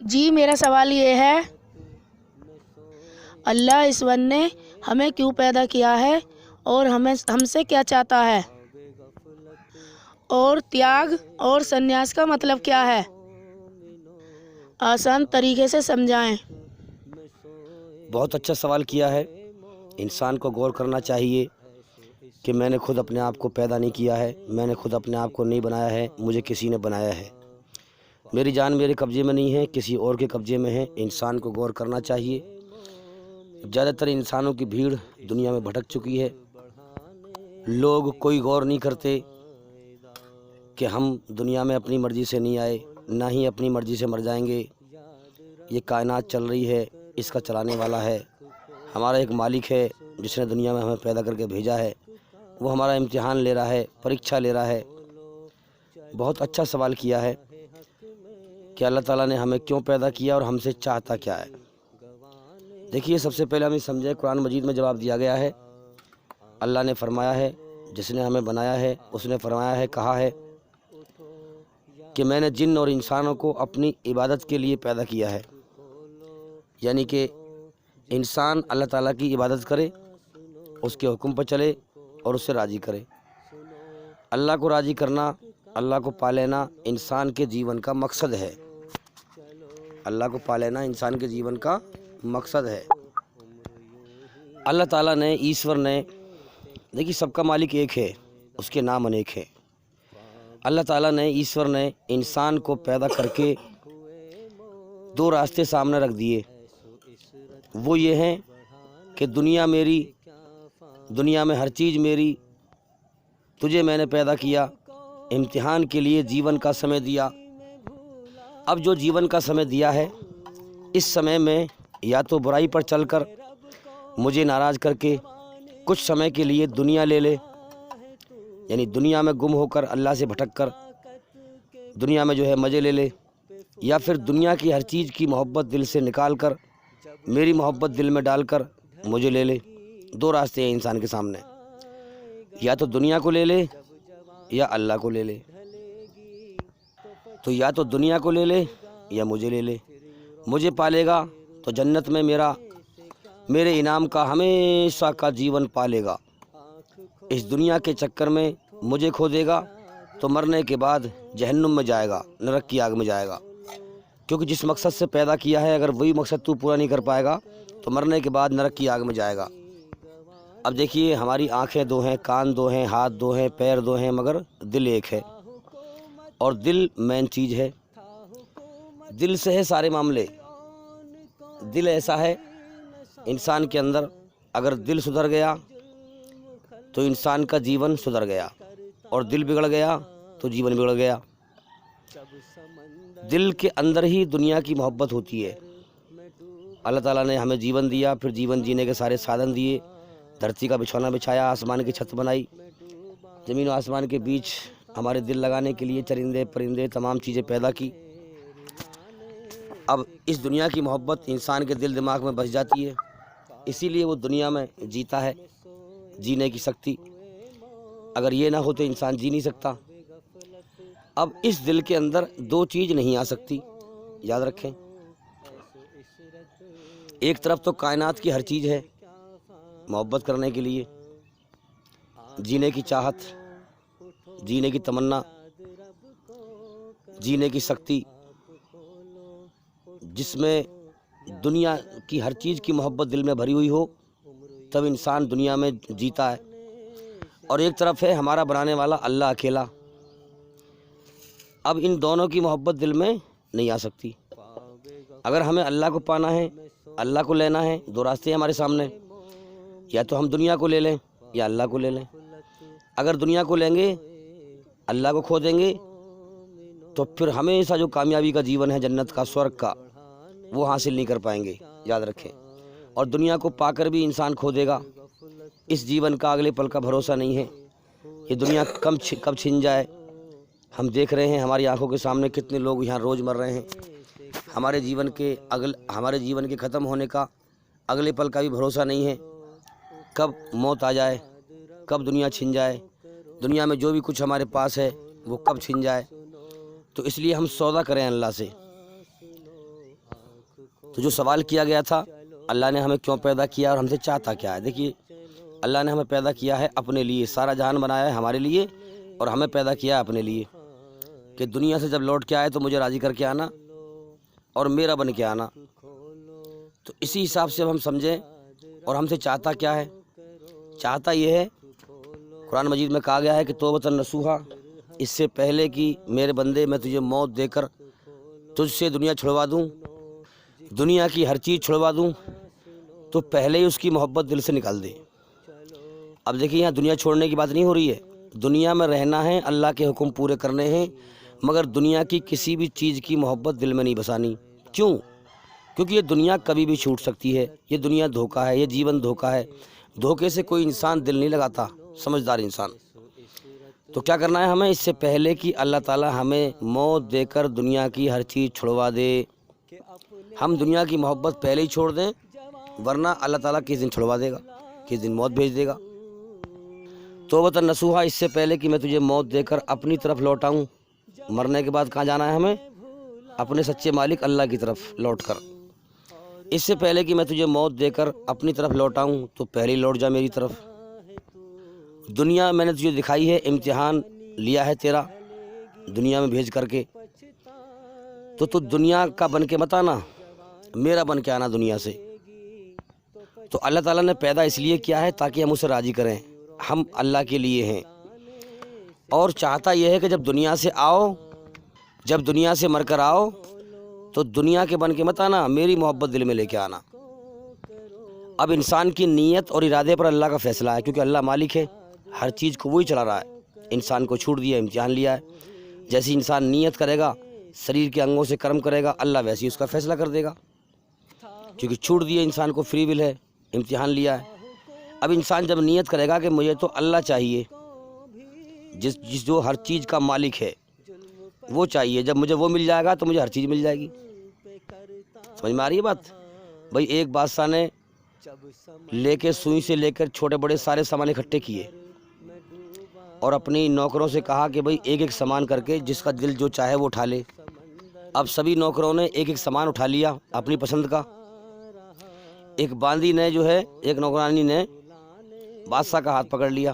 جی میرا سوال یہ ہے، اللہ ایشور نے ہمیں کیوں پیدا کیا ہے اور ہم سے کیا چاہتا ہے، اور تیاگ اور سنیاس کا مطلب کیا ہے؟ آسان طریقے سے سمجھائیں۔ بہت اچھا سوال کیا ہے۔ انسان کو غور کرنا چاہیے کہ میں نے خود اپنے آپ کو پیدا نہیں کیا ہے، میں نے خود اپنے آپ کو نہیں بنایا ہے، مجھے کسی نے بنایا ہے۔ میری جان میرے قبضے میں نہیں ہے، کسی اور کے قبضے میں ہے۔ انسان کو غور کرنا چاہیے۔ زیادہ تر انسانوں کی بھیڑ دنیا میں بھٹک چکی ہے۔ لوگ کوئی غور نہیں کرتے کہ ہم دنیا میں اپنی مرضی سے نہیں آئے، نہ ہی اپنی مرضی سے مر جائیں گے۔ یہ کائنات چل رہی ہے، اس کا چلانے والا ہے، ہمارا ایک مالک ہے جس نے دنیا میں ہمیں پیدا کر کے بھیجا ہے۔ وہ ہمارا امتحان لے رہا ہے، پریکشا لے رہا ہے۔ بہت اچھا سوال کیا ہے کہ اللہ تعالیٰ نے ہمیں کیوں پیدا کیا اور ہم سے چاہتا کیا ہے۔ دیکھیے، سب سے پہلے ہمیں سمجھے، قرآن مجید میں جواب دیا گیا ہے۔ اللہ نے فرمایا ہے، جس نے ہمیں بنایا ہے اس نے فرمایا ہے، کہا ہے کہ میں نے جن اور انسانوں کو اپنی عبادت کے لیے پیدا کیا ہے، یعنی کہ انسان اللہ تعالیٰ کی عبادت کرے، اس کے حکم پر چلے اور اسے راضی کرے۔ اللہ کو راضی کرنا، اللہ کو پا لینا انسان کے جیون کا مقصد ہے۔ اللہ کو پا لینا انسان کے جیون کا مقصد ہے۔ اللہ تعالیٰ نے، ایشور نے، دیکھیے سب کا مالک ایک ہے، اس کے نام انیک ہے۔ اللہ تعالیٰ نے، ایشور نے انسان کو پیدا کر کے دو راستے سامنے رکھ دیے۔ وہ یہ ہیں کہ دنیا میری، دنیا میں ہر چیز میری، تجھے میں نے پیدا کیا، امتحان کے لیے جیون کا سمے دیا۔ اب جو جیون کا سمے دیا ہے، اس سمے میں یا تو برائی پر چل کر مجھے ناراض کر کے کچھ سمے کے لیے دنیا لے لے، یعنی دنیا میں گم ہو کر، اللہ سے بھٹک کر دنیا میں جو ہے مزے لے لے، یا پھر دنیا کی ہر چیز کی محبت دل سے نکال کر میری محبت دل میں ڈال کر مجھے لے لے۔ دو راستے ہیں انسان کے سامنے، یا تو دنیا کو لے لے یا اللہ کو لے لے۔ تو یا تو دنیا کو لے لے یا مجھے لے لے۔ مجھے پالے گا تو جنت میں میرے انعام کا ہمیشہ کا جیون پالے گا۔ اس دنیا کے چکر میں مجھے کھو دے گا تو مرنے کے بعد جہنم میں جائے گا، نرک کی آگ میں جائے گا۔ کیونکہ جس مقصد سے پیدا کیا ہے، اگر وہی مقصد تو پورا نہیں کر پائے گا تو مرنے کے بعد نرک کی آگ میں جائے گا۔ اب دیکھیے، ہماری آنکھیں دو ہیں، کان دو ہیں، ہاتھ دو ہیں، پیر دو ہیں، مگر دل ایک ہے، اور دل مین چیز ہے۔ دل سے ہے سارے معاملے۔ دل ایسا ہے انسان کے اندر، اگر دل سدھر گیا تو انسان کا جیون سدھر گیا، اور دل بگڑ گیا تو جیون بگڑ گیا۔ دل کے اندر ہی دنیا کی محبت ہوتی ہے۔ اللہ تعالیٰ نے ہمیں جیون دیا، پھر جیون جینے کے سارے سادھن دیے، دھرتی کا بچھونا بچھایا، آسمان کی چھت بنائی، زمین و آسمان کے بیچ ہمارے دل لگانے کے لیے چرندے پرندے تمام چیزیں پیدا کی۔ اب اس دنیا کی محبت انسان کے دل دماغ میں بس جاتی ہے، اسی لیے وہ دنیا میں جیتا ہے، جینے کی شکتی۔ اگر یہ نہ ہو تو انسان جی نہیں سکتا۔ اب اس دل کے اندر دو چیز نہیں آ سکتی، یاد رکھیں۔ ایک طرف تو کائنات کی ہر چیز ہے، محبت کرنے کے لیے، جینے کی چاہت، جینے کی تمنا، جینے کی شکتی، جس میں دنیا کی ہر چیز کی محبت دل میں بھری ہوئی ہو، تب انسان دنیا میں جیتا ہے۔ اور ایک طرف ہے ہمارا بنانے والا اللہ اکیلا۔ اب ان دونوں کی محبت دل میں نہیں آ سکتی۔ اگر ہمیں اللہ کو پانا ہے، اللہ کو لینا ہے، دو راستے ہیں ہمارے سامنے، یا تو ہم دنیا کو لے لیں یا اللہ کو لے لیں۔ اگر دنیا کو لیں گے، اللہ کو کھو دیں گے، تو پھر ہمیشہ جو کامیابی کا جیون ہے، جنت کا، سورگ کا، وہ حاصل نہیں کر پائیں گے، یاد رکھیں۔ اور دنیا کو پا کر بھی انسان کھو دے گا۔ اس جیون کا اگلے پل کا بھروسہ نہیں ہے، یہ دنیا کب چھن جائے۔ ہم دیکھ رہے ہیں ہماری آنکھوں کے سامنے کتنے لوگ یہاں روز مر رہے ہیں۔ ہمارے جیون کے ختم ہونے کا اگلے پل کا بھی بھروسہ نہیں ہے، کب موت آ جائے، کب دنیا چھن جائے، دنیا میں جو بھی کچھ ہمارے پاس ہے وہ کب چھن جائے۔ تو اس لیے ہم سودا کریں اللہ سے، تو جو سوال کیا گیا تھا اللہ نے ہمیں کیوں پیدا کیا اور ہم سے چاہتا کیا ہے، دیکھیے اللہ نے ہمیں پیدا کیا ہے اپنے لیے، سارا جہان بنایا ہے ہمارے لیے اور ہمیں پیدا کیا ہے اپنے لیے کہ دنیا سے جب لوٹ کے آئے تو مجھے راضی کر کے آنا اور میرا بن کے آنا۔ تو اسی حساب سے ہم سمجھیں اور ہم سے چاہتا کیا ہے، چاہتا یہ ہے قرآن مجید میں کہا گیا ہے کہ توبۃ نصوحا، اس سے پہلے کہ میرے بندے میں تجھے موت دے کر تجھ سے دنیا چھڑوا دوں، دنیا کی ہر چیز چھڑوا دوں، تو پہلے ہی اس کی محبت دل سے نکال دے۔ اب دیکھیے یہاں دنیا چھوڑنے کی بات نہیں ہو رہی ہے، دنیا میں رہنا ہے، اللہ کے حکم پورے کرنے ہیں، مگر دنیا کی کسی بھی چیز کی محبت دل میں نہیں بسانی۔ کیوں؟ کیونکہ یہ دنیا کبھی بھی چھوٹ سکتی ہے، یہ دنیا دھوکہ ہے، یہ جیون دھوکہ ہے، دھوکے سے کوئی انسان دل نہیں لگاتا، سمجھدار انسان۔ تو کیا کرنا ہے ہمیں، اس سے پہلے کہ اللہ تعالیٰ ہمیں موت دے کر دنیا کی ہر چیز چھڑوا دے، ہم دنیا کی محبت پہلے ہی چھوڑ دیں، ورنہ اللہ تعالیٰ کس دن چھڑوا دے گا، کس دن موت بھیج دے گا۔ توبۃ نصوحا، اس سے پہلے کہ میں تجھے موت دے کر اپنی طرف لوٹاؤں، مرنے کے بعد کہاں جانا ہے ہمیں، اپنے سچے مالک اللہ کی طرف لوٹ کر۔ اس سے پہلے کہ میں تجھے موت دے کر اپنی طرف لوٹاؤں تو پہلے ہی لوٹ جا میری طرف۔ دنیا میں نے تجھے دکھائی ہے، امتحان لیا ہے تیرا دنیا میں بھیج کر کے، تو دنیا کا بن کے مت آنا، میرا بن کے آنا دنیا سے۔ تو اللہ تعالیٰ نے پیدا اس لیے کیا ہے تاکہ ہم اسے راضی کریں، ہم اللہ کے لیے ہیں، اور چاہتا یہ ہے کہ جب دنیا سے آؤ، جب دنیا سے مر کر آؤ تو دنیا کے بن کے مت آنا، میری محبت دل میں لے کے آنا۔ اب انسان کی نیت اور ارادے پر اللہ کا فیصلہ ہے، کیونکہ اللہ مالک ہے، ہر چیز کو وہی چلا رہا ہے، انسان کو چھوڑ دیا، امتحان لیا ہے، جیسی انسان نیت کرے گا، شریر کے انگوں سے کرم کرے گا، اللہ ویسے ہی اس کا فیصلہ کر دے گا، کیونکہ چھوڑ دیا انسان کو، فری ول ہے، امتحان لیا ہے۔ اب انسان جب نیت کرے گا کہ مجھے تو اللہ چاہیے، جو ہر چیز کا مالک ہے وہ چاہیے، جب مجھے وہ مل جائے گا تو مجھے ہر چیز مل جائے گی۔ سمجھ میں آ رہی ہے بات؟ بھائی ایک بادشاہ نے لے کے سوئی سے لے کر چھوٹے بڑے سارے سامان اکٹھے کیے اور اپنی نوکروں سے کہا کہ بھائی ایک ایک سامان کر کے جس کا دل جو چاہے وہ اٹھا لے۔ اب سبھی نوکروں نے ایک ایک سامان اٹھا لیا اپنی پسند کا۔ ایک باندی نے جو ہے، ایک نوکرانی نے بادشاہ کا ہاتھ پکڑ لیا،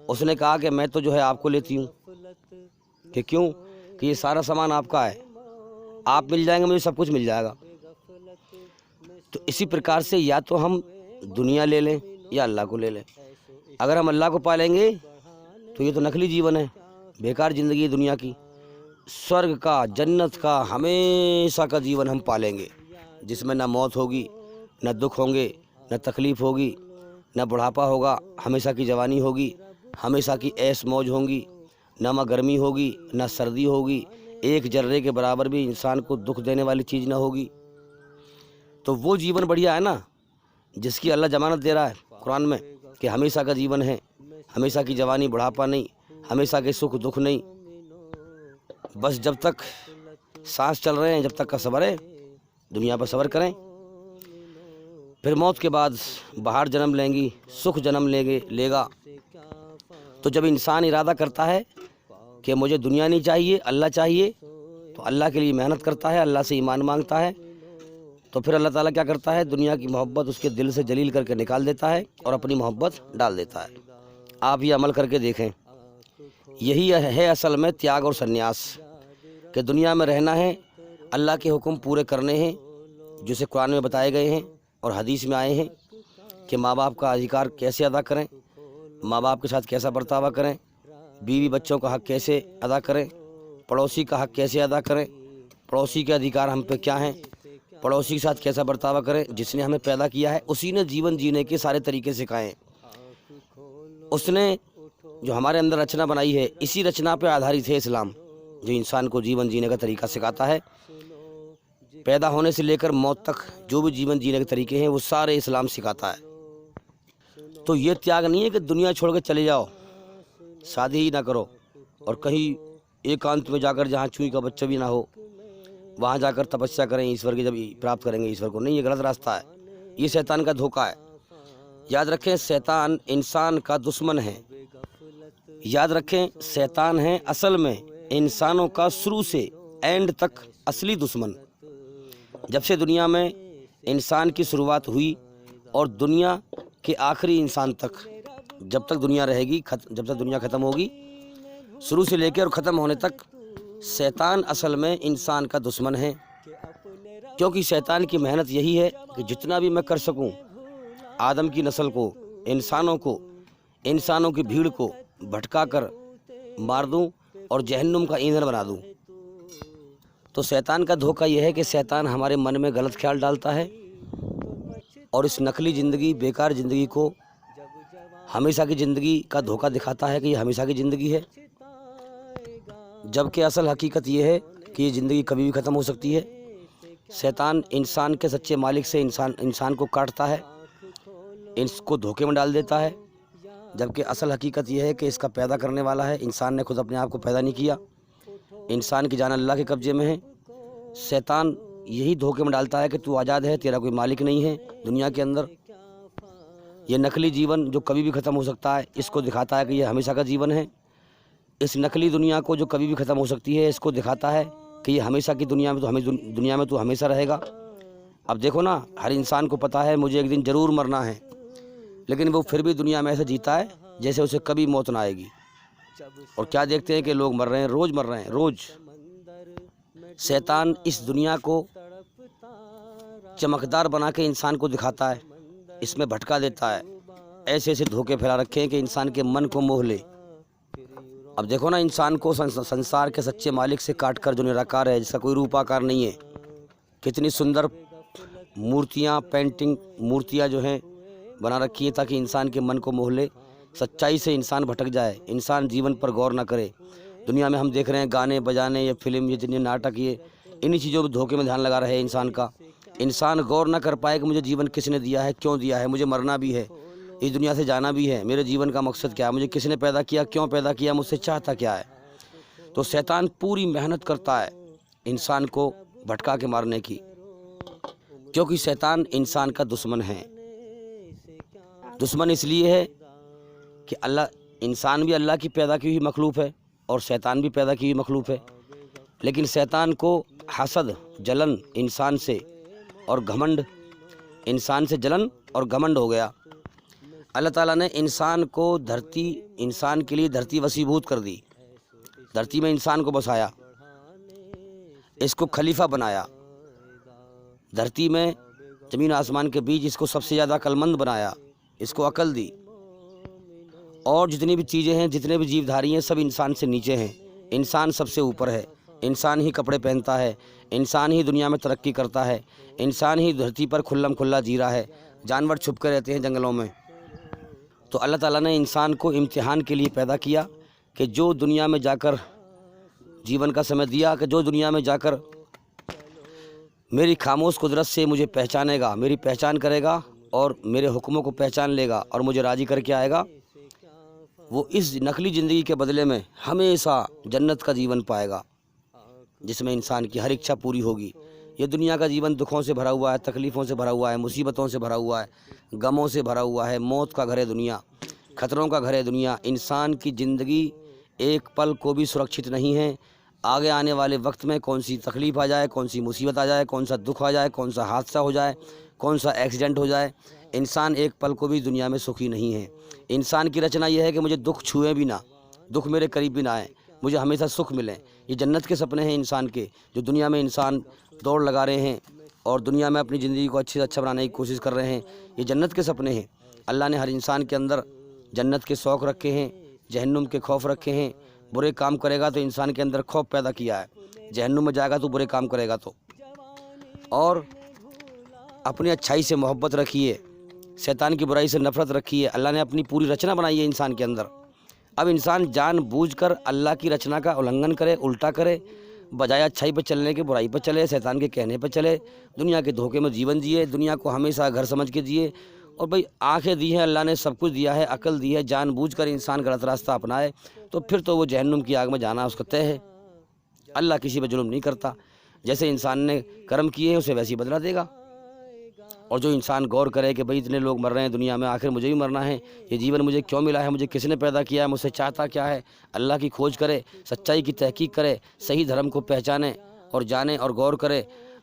اس نے کہا کہ میں تو جو ہے آپ کو لیتی ہوں، کہ کیوں، کہ یہ سارا سامان آپ کا ہے، آپ مل جائیں گے مجھے سب کچھ مل جائے گا۔ تو اسی پرکار سے یا تو ہم دنیا لے لیں یا اللہ کو لے لیں۔ اگر ہم اللہ کو پالیں گے تو یہ تو نقلی جیون ہے، بیکار زندگی ہے دنیا کی۔ سورگ کا، جنت کا، ہمیشہ کا جیون ہم پالیں گے، جس میں نہ موت ہوگی، نہ دکھ ہوں گے، نہ تکلیف ہوگی، نہ بڑھاپا ہوگا، ہمیشہ کی جوانی ہوگی، ہمیشہ کی عیش موج ہوں گی، نہ گرمی ہوگی نہ سردی ہوگی، ایک ذرے کے برابر بھی انسان کو دکھ دینے والی چیز نہ ہوگی۔ تو وہ جیون بڑھیا ہے نا، جس کی اللہ ضمانت دے رہا ہے قرآن میں کہ ہمیشہ کا جیون ہے، ہمیشہ کی جوانی، بڑھاپا نہیں، ہمیشہ کے سکھ دکھ نہیں، بس جب تک سانس چل رہے ہیں، جب تک کا صبر ہے، دنیا پر صبر کریں، پھر موت کے بعد بہار جنم لیں گی، سکھ جنم لے گا۔ تو جب انسان ارادہ کرتا ہے کہ مجھے دنیا نہیں چاہیے، اللہ چاہیے، تو اللہ کے لیے محنت کرتا ہے، اللہ سے ایمان مانگتا ہے، تو پھر اللہ تعالیٰ کیا کرتا ہے، دنیا کی محبت اس کے دل سے جلیل کر کے نکال دیتا ہے اور اپنی محبت ڈال دیتا ہے۔ آپ یہ عمل کر کے دیکھیں، یہی ہے اصل میں تیاگ اور سنیاس، کہ دنیا میں رہنا ہے، اللہ کے حکم پورے کرنے ہیں، جسے قرآن میں بتائے گئے ہیں اور حدیث میں آئے ہیں کہ ماں باپ کا ادھیکار کیسے ادا کریں، ماں باپ کے ساتھ کیسا برتاوا کریں، بیوی بچوں کا حق کیسے ادا کریں، پڑوسی کا حق کیسے ادا کریں، پڑوسی کے ادھیکار ہم پہ کیا ہیں، پڑوسی کے ساتھ کیسا برتاوا کریں، جس نے ہمیں پیدا کیا ہے اسی نے جیون جینے کے سارے طریقے سکھائے ہیں، اس نے جو ہمارے اندر رچنا بنائی ہے، اسی رچنا پہ آدھارت ہے اسلام، جو انسان کو جیون جینے کا طریقہ سکھاتا ہے۔ پیدا ہونے سے لے کر موت تک جو بھی جیون جینے کے طریقے ہیں وہ سارے اسلام سکھاتا ہے۔ تو یہ تیاگ نہیں ہے کہ دنیا چھوڑ کے چلے جاؤ، شادی ہی نہ کرو اور کہیں ایکانت میں جا کر جہاں چوئی کا بچہ بھی نہ ہو وہاں جا کر تپسیا کریں، ایشور کی جب پراپت کریں گے ایشور کو، نہیں، یہ غلط راستہ ہے، یہ شیطان کا دھوکہ ہے۔ یاد رکھیں شیطان انسان کا دشمن ہے، یاد رکھیں شیطان ہے اصل میں انسانوں کا شروع سے اینڈ تک اصلی دشمن، جب سے دنیا میں انسان کی شروعات ہوئی اور دنیا کے آخری انسان تک، جب تک دنیا رہے گی، جب تک دنیا ختم ہوگی، شروع سے لے کے اور ختم ہونے تک شیطان اصل میں انسان کا دشمن ہے، کیونکہ شیطان کی محنت یہی ہے کہ جتنا بھی میں کر سکوں آدم کی نسل کو، انسانوں کی بھیڑ کو بھٹکا کر مار دوں اور جہنم کا ایندھن بنا دوں۔ تو شیطان کا دھوکہ یہ ہے کہ شیطان ہمارے من میں غلط خیال ڈالتا ہے اور اس نقلی زندگی، بیکار زندگی کو ہمیشہ کی زندگی کا دھوکہ دکھاتا ہے کہ یہ ہمیشہ کی زندگی ہے، جبکہ اصل حقیقت یہ ہے کہ یہ زندگی کبھی بھی ختم ہو سکتی ہے۔ شیطان انسان کے سچے مالک سے انسان کو کاٹتا ہے، اس کو دھوکے میں ڈال دیتا ہے، جبکہ اصل حقیقت یہ ہے کہ اس کا پیدا کرنے والا ہے۔ انسان نے خود اپنے آپ کو پیدا نہیں کیا، انسان کی جان اللہ کے قبضے میں ہے۔ شیطان یہی دھوکے میں ڈالتا ہے کہ تو آزاد ہے، تیرا کوئی مالک نہیں ہے دنیا کے اندر۔ یہ نقلی جیون جو کبھی بھی ختم ہو سکتا ہے، اس کو دکھاتا ہے کہ یہ ہمیشہ کا جیون ہے۔ اس نقلی دنیا کو جو کبھی بھی ختم ہو سکتی ہے، اس کو دکھاتا ہے کہ یہ ہمیشہ کی دنیا میں تو ہمیشہ رہے گا۔ اب دیکھو نا، ہر انسان کو پتہ ہے مجھے ایک دن ضرور مرنا ہے، لیکن وہ پھر بھی دنیا میں ایسے جیتا ہے جیسے اسے کبھی موت نہ آئے گی۔ اور کیا دیکھتے ہیں کہ لوگ مر رہے ہیں، روز مر رہے ہیں، روز۔ شیطان اس دنیا کو چمکدار بنا کے انسان کو دکھاتا ہے، اس میں بھٹکا دیتا ہے، ایسے ایسے دھوکے پھیلا رکھے ہیں کہ انسان کے من کو موہ لے۔ اب دیکھو نا، انسان کو سنسار کے سچے مالک سے کاٹ کر جو نراکار ہے، جس کا کوئی روپاکار نہیں ہے، کتنی سندر مورتیاں جو ہیں بنا رکھی ہیں تاکہ انسان کے من کو موہ لے۔ سچائی سے انسان بھٹک جائے، انسان جیون پر غور نہ کرے۔ دنیا میں ہم دیکھ رہے ہیں گانے بجانے، یہ فلم، یہ جتنے ناٹک، یہ انہی چیزوں میں دھوکے میں دھیان لگا رہے ہیں انسان کا۔ انسان غور نہ کر پائے کہ مجھے جیون کس نے دیا ہے، کیوں دیا ہے، مجھے مرنا بھی ہے، اس دنیا سے جانا بھی ہے، میرے جیون کا مقصد کیا ہے، مجھے کس نے پیدا کیا، کیوں پیدا کیا، مجھ سے چاہتا کیا ہے۔ تو شیطان پوری محنت کرتا ہے انسان کو بھٹکا کے مارنے کی، کیونکہ شیطان انسان کا دشمن ہے۔ دشمن اس لیے ہے کہ انسان بھی اللہ کی پیدا کی ہوئی مخلوق ہے اور شیطان بھی پیدا کی ہوئی مخلوق ہے، لیکن شیطان کو حسد، جلن انسان سے اور گھمنڈ ہو گیا۔ اللہ تعالیٰ نے انسان کے لیے دھرتی وسیع کر دی، دھرتی میں انسان کو بسایا، اس کو خلیفہ بنایا، دھرتی میں زمین آسمان کے بیچ اس کو سب سے زیادہ عقل مند بنایا، اس کو عقل دی، اور جتنی بھی چیزیں ہیں، جتنے بھی جیو دھاری ہیں، سب انسان سے نیچے ہیں، انسان سب سے اوپر ہے۔ انسان ہی کپڑے پہنتا ہے، انسان ہی دنیا میں ترقی کرتا ہے، انسان ہی دھرتی پر کھلم کھلا جی رہا ہے، جانور چھپ کے رہتے ہیں جنگلوں میں۔ تو اللہ تعالیٰ نے انسان کو امتحان کے لیے پیدا کیا کہ جو دنیا میں جا کر جیون کا سمے دیا، کہ جو دنیا میں جا کر میری خاموش قدرت سے مجھے پہچانے گا، میری پہچان کرے گا اور میرے حکموں کو پہچان لے گا اور مجھے راضی کر کے آئے گا، وہ اس نقلی زندگی کے بدلے میں ہمیشہ جنت کا جیون پائے گا، جس میں انسان کی ہر اچھا پوری ہوگی۔ یہ دنیا کا جیون دکھوں سے بھرا ہوا ہے، تکلیفوں سے بھرا ہوا ہے، مصیبتوں سے بھرا ہوا ہے، غموں سے بھرا ہوا ہے، موت کا گھر ہے دنیا، خطروں کا گھر ہے دنیا۔ انسان کی زندگی ایک پل کو بھی سرکشت نہیں ہے۔ آگے آنے والے وقت میں کون سی تکلیف آ جائے، کون سی مصیبت آ جائے، کون سا دکھ آ جائے، کون سا حادثہ ہو جائے، کون سا ایکسیڈنٹ ہو جائے، انسان ایک پل کو بھی دنیا میں سکھی نہیں ہے۔ انسان کی رچنا یہ ہے کہ مجھے دکھ چھوئے بھی نہ، دکھ میرے قریب بھی نہ آئے، مجھے ہمیشہ سکھ ملے۔ یہ جنت کے سپنے ہیں انسان کے، جو دنیا میں انسان دوڑ لگا رہے ہیں اور دنیا میں اپنی زندگی کو اچھے سے اچھا بنانے کی کوشش کر رہے ہیں۔ یہ جنت کے سپنے ہیں۔ اللہ نے ہر انسان کے اندر جنت کے شوق رکھے ہیں، جہنم کے خوف رکھے ہیں۔ برے کام کرے گا تو انسان کے اندر خوف پیدا کیا ہے، جہنم میں جائے گا تو برے کام کرے گا تو۔ اور اپنی اچھائی سے محبت رکھیے، شیطان کی برائی سے نفرت رکھیے۔ اللہ نے اپنی پوری رچنا بنائی ہے انسان کے اندر۔ اب انسان جان بوجھ کر اللہ کی رچنا کا النگھن کرے، الٹا کرے، بجائے اچھائی پہ چلنے کے برائی پہ چلے، شیطان کے کہنے پہ چلے، دنیا کے دھوکے میں جیون جیے، دنیا کو ہمیشہ گھر سمجھ کے جیے۔ اور بھئی آنکھیں دی ہیں اللہ نے، سب کچھ دیا ہے، عقل دی ہے، جان بوجھ کر انسان غلط راستہ اپنائے تو پھر تو وہ جہنم کی آگ میں جانا اس کا طے ہے۔ اللہ کسی پہ ظلم نہیں کرتا، جیسے انسان نے کرم کیے ہیں اسے ویسے ہی بدلہ دے گا۔ اور جو انسان غور کرے کہ بھئی اتنے لوگ مر رہے ہیں دنیا میں، آخر مجھے بھی مرنا ہے، یہ جیون مجھے کیوں ملا ہے، مجھے کس نے پیدا کیا ہے، مجھ سے چاہتا کیا ہے، اللہ کی کھوج کرے، سچائی کی تحقیق کرے، صحیح دھرم کو پہچانے اور جانے اور غور کرے،